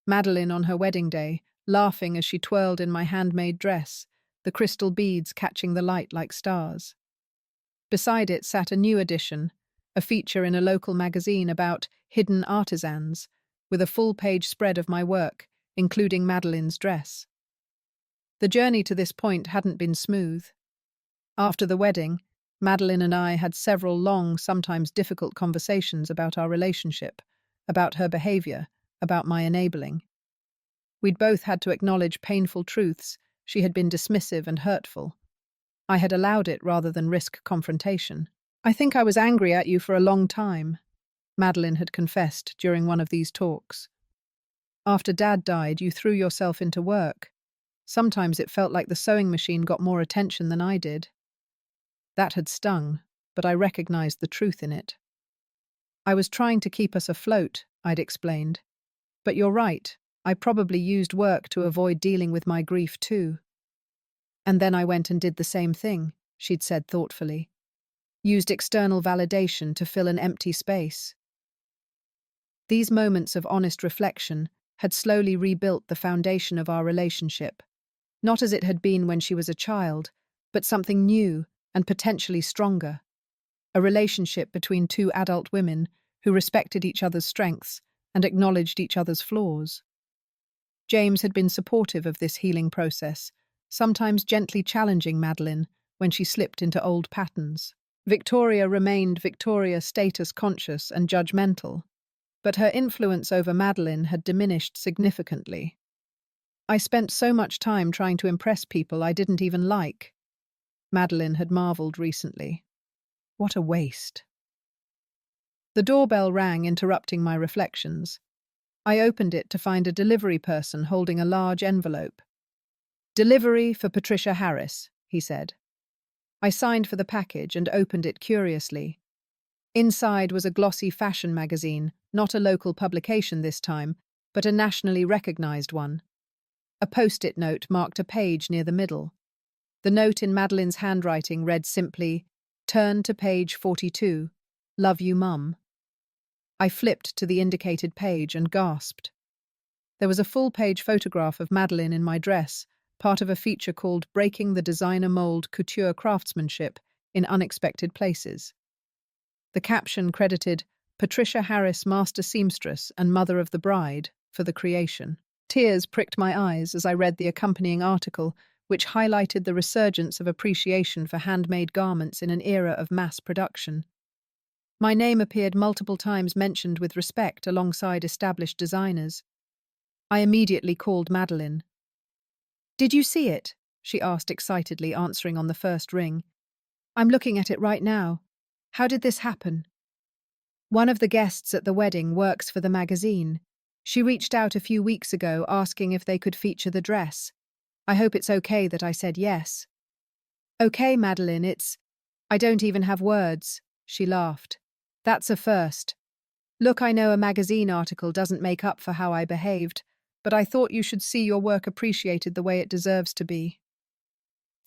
Madeline on her wedding day, laughing as she twirled in my handmade dress, the crystal beads catching the light like stars. Beside it sat a new edition, a feature in a local magazine about hidden artisans, with a full-page spread of my work, including Madeline's dress. The journey to this point hadn't been smooth. After the wedding, Madeline and I had several long, sometimes difficult conversations about our relationship, about her behavior, about my enabling. We'd both had to acknowledge painful truths. She had been dismissive and hurtful. I had allowed it rather than risk confrontation. "I think I was angry at you for a long time," Madeline had confessed during one of these talks. "After Dad died, you threw yourself into work. Sometimes it felt like the sewing machine got more attention than I did." That had stung, but I recognized the truth in it. "I was trying to keep us afloat," I'd explained. "But you're right, I probably used work to avoid dealing with my grief too." "And then I went and did the same thing," she'd said thoughtfully. "Used external validation to fill an empty space." These moments of honest reflection had slowly rebuilt the foundation of our relationship, not as it had been when she was a child, but something new and potentially stronger. A relationship between two adult women who respected each other's strengths and acknowledged each other's flaws. James had been supportive of this healing process, sometimes gently challenging Madeline when she slipped into old patterns. Victoria remained Victoria status-conscious and judgmental, but her influence over Madeline had diminished significantly. "I spent so much time trying to impress people I didn't even like," Madeline had marveled recently. "What a waste." The doorbell rang, interrupting my reflections. I opened it to find a delivery person holding a large envelope. "Delivery for Patricia Harris," he said. I signed for the package and opened it curiously. Inside was a glossy fashion magazine, not a local publication this time, but a nationally recognized one. A post-it note marked a page near the middle. The note in Madeline's handwriting read simply, "Turn to page 42. Love you, Mum." I flipped to the indicated page and gasped. There was a full-page photograph of Madeline in my dress, part of a feature called Breaking the Designer Mold Couture Craftsmanship in Unexpected Places. The caption credited Patricia Harris, master seamstress and mother of the bride, for the creation. Tears pricked my eyes as I read the accompanying article, which highlighted the resurgence of appreciation for handmade garments in an era of mass production. My name appeared multiple times mentioned with respect alongside established designers. I immediately called Madeline. "Did you see it?" she asked excitedly, answering on the first ring. "I'm looking at it right now. How did this happen?" "One of the guests at the wedding works for the magazine. She reached out a few weeks ago asking if they could feature the dress. I hope it's okay that I said yes." "Okay, Madeline, I don't even have words," she laughed. "That's a first. Look, I know a magazine article doesn't make up for how I behaved, but I thought you should see your work appreciated the way it deserves to be."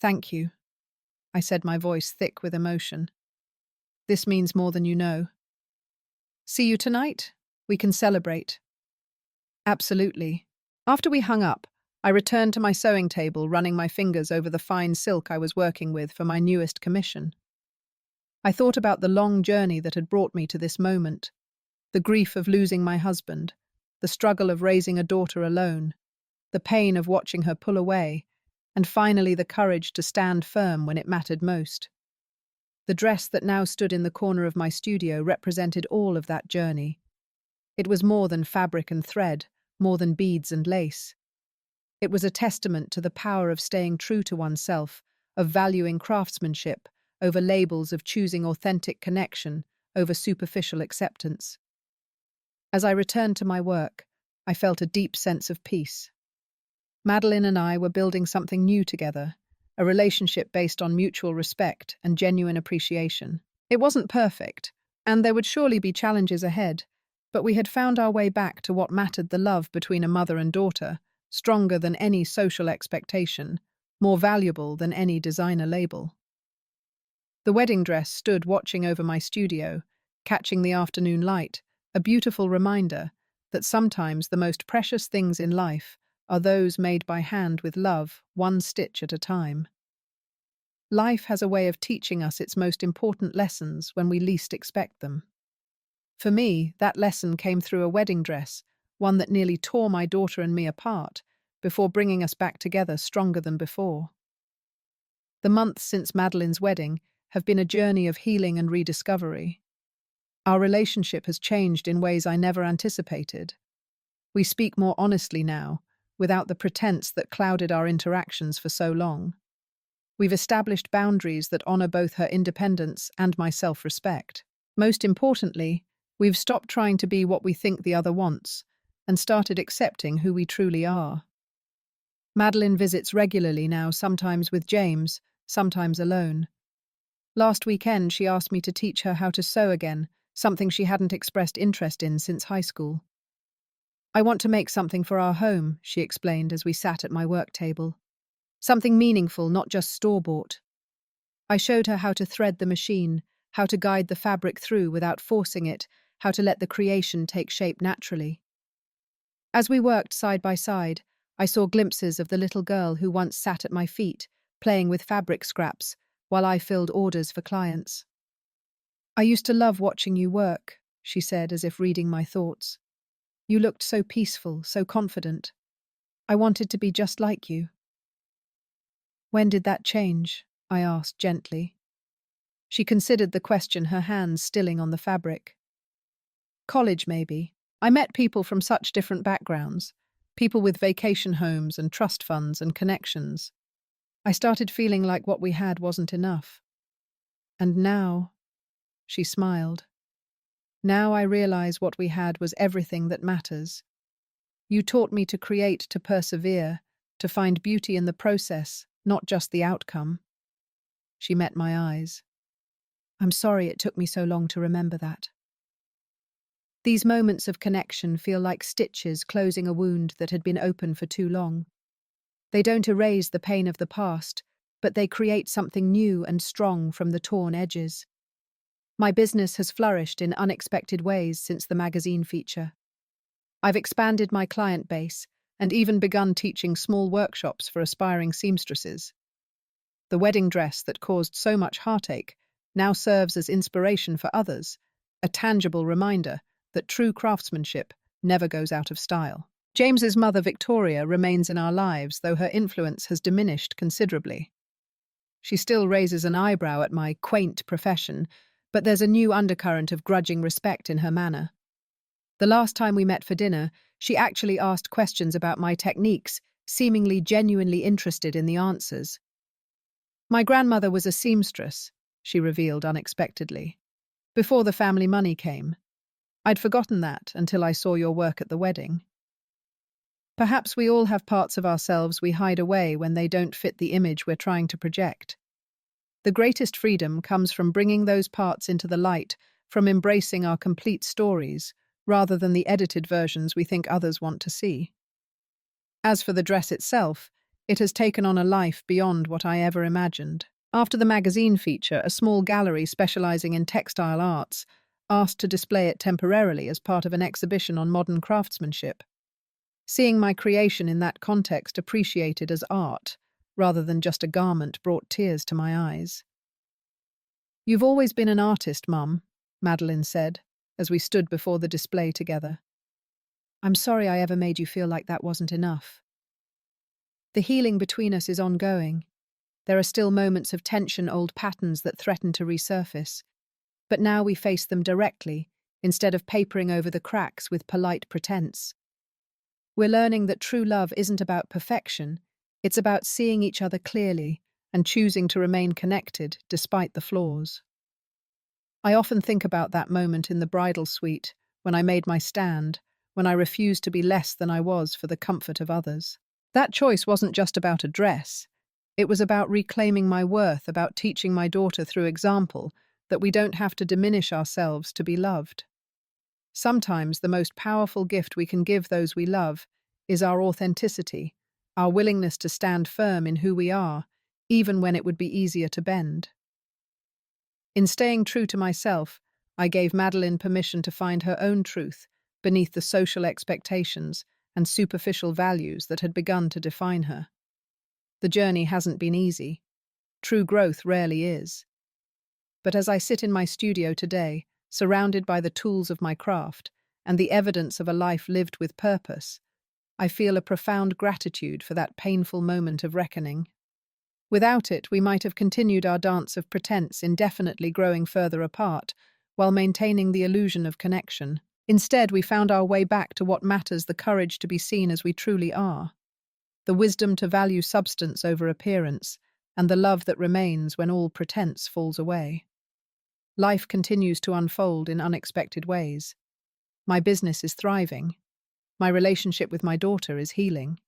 "Thank you," I said, my voice thick with emotion. "This means more than you know." "See you tonight? We can celebrate." "Absolutely." After we hung up, I returned to my sewing table, running my fingers over the fine silk I was working with for my newest commission. I thought about the long journey that had brought me to this moment, the grief of losing my husband, the struggle of raising a daughter alone, the pain of watching her pull away, and finally the courage to stand firm when it mattered most. The dress that now stood in the corner of my studio represented all of that journey. It was more than fabric and thread, more than beads and lace. It was a testament to the power of staying true to oneself, of valuing craftsmanship over labels, of choosing authentic connection over superficial acceptance. As I returned to my work, I felt a deep sense of peace. Madeline and I were building something new together, a relationship based on mutual respect and genuine appreciation. It wasn't perfect, and there would surely be challenges ahead, but we had found our way back to what mattered: the love between a mother and daughter, stronger than any social expectation, more valuable than any designer label. The wedding dress stood watching over my studio, catching the afternoon light, a beautiful reminder that sometimes the most precious things in life are those made by hand with love, one stitch at a time. Life has a way of teaching us its most important lessons when we least expect them. For me, that lesson came through a wedding dress, one that nearly tore my daughter and me apart, before bringing us back together stronger than before. The months since Madeline's wedding have been a journey of healing and rediscovery. Our relationship has changed in ways I never anticipated. We speak more honestly now, without the pretense that clouded our interactions for so long. We've established boundaries that honor both her independence and my self-respect. Most importantly, we've stopped trying to be what we think the other wants and started accepting who we truly are. Madeline visits regularly now, sometimes with James, sometimes alone. Last weekend, she asked me to teach her how to sew again, something she hadn't expressed interest in since high school. "I want to make something for our home," she explained as we sat at my work table. "Something meaningful, not just store-bought." I showed her how to thread the machine, how to guide the fabric through without forcing it, how to let the creation take shape naturally. As we worked side by side, I saw glimpses of the little girl who once sat at my feet, playing with fabric scraps, while I filled orders for clients. "I used to love watching you work," she said, as if reading my thoughts. "You looked so peaceful, so confident. I wanted to be just like you." "When did that change?" I asked gently. She considered the question, her hands stilling on the fabric. "College, maybe. I met people from such different backgrounds, people with vacation homes and trust funds and connections. I started feeling like what we had wasn't enough. And now," she smiled, "now I realize what we had was everything that matters. You taught me to create, to persevere, to find beauty in the process, not just the outcome." She met my eyes. "I'm sorry it took me so long to remember that." These moments of connection feel like stitches closing a wound that had been open for too long. They don't erase the pain of the past, but they create something new and strong from the torn edges. My business has flourished in unexpected ways since the magazine feature. I've expanded my client base and even begun teaching small workshops for aspiring seamstresses. The wedding dress that caused so much heartache now serves as inspiration for others, a tangible reminder that true craftsmanship never goes out of style. James's mother, Victoria, remains in our lives, though her influence has diminished considerably. She still raises an eyebrow at my quaint profession, but there's a new undercurrent of grudging respect in her manner. The last time we met for dinner, she actually asked questions about my techniques, seemingly genuinely interested in the answers. "My grandmother was a seamstress," she revealed unexpectedly, "before the family money came. I'd forgotten that until I saw your work at the wedding." Perhaps we all have parts of ourselves we hide away when they don't fit the image we're trying to project. The greatest freedom comes from bringing those parts into the light, from embracing our complete stories, rather than the edited versions we think others want to see. As for the dress itself, it has taken on a life beyond what I ever imagined. After the magazine feature, a small gallery specializing in textile arts asked to display it temporarily as part of an exhibition on modern craftsmanship. Seeing my creation in that context appreciated as art, rather than just a garment, brought tears to my eyes. "You've always been an artist, Mum," Madeline said, as we stood before the display together. "I'm sorry I ever made you feel like that wasn't enough. The healing between us is ongoing. There are still moments of tension, old patterns that threaten to resurface. But now we face them directly, instead of papering over the cracks with polite pretense. We're learning that true love isn't about perfection, it's about seeing each other clearly and choosing to remain connected despite the flaws." I often think about that moment in the bridal suite, when I made my stand, when I refused to be less than I was for the comfort of others. That choice wasn't just about a dress. It was about reclaiming my worth, about teaching my daughter through example that we don't have to diminish ourselves to be loved. Sometimes the most powerful gift we can give those we love is our authenticity, our willingness to stand firm in who we are, even when it would be easier to bend. In staying true to myself, I gave Madeline permission to find her own truth beneath the social expectations and superficial values that had begun to define her. The journey hasn't been easy. True growth rarely is. But as I sit in my studio today, surrounded by the tools of my craft and the evidence of a life lived with purpose, I feel a profound gratitude for that painful moment of reckoning. Without it, we might have continued our dance of pretense, indefinitely growing further apart, while maintaining the illusion of connection. Instead, we found our way back to what matters: the courage to be seen as we truly are, the wisdom to value substance over appearance, and the love that remains when all pretense falls away. Life continues to unfold in unexpected ways. My business is thriving. My relationship with my daughter is healing.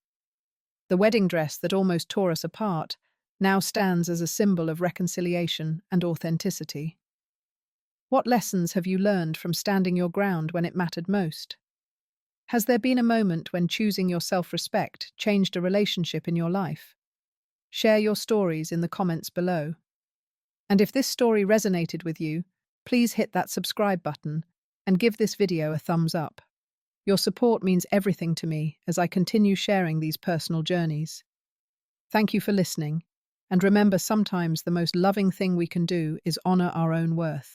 The wedding dress that almost tore us apart now stands as a symbol of reconciliation and authenticity. What lessons have you learned from standing your ground when it mattered most? Has there been a moment when choosing your self-respect changed a relationship in your life? Share your stories in the comments below. And if this story resonated with you, please hit that subscribe button and give this video a thumbs up. Your support means everything to me as I continue sharing these personal journeys. Thank you for listening, and remember, sometimes the most loving thing we can do is honor our own worth.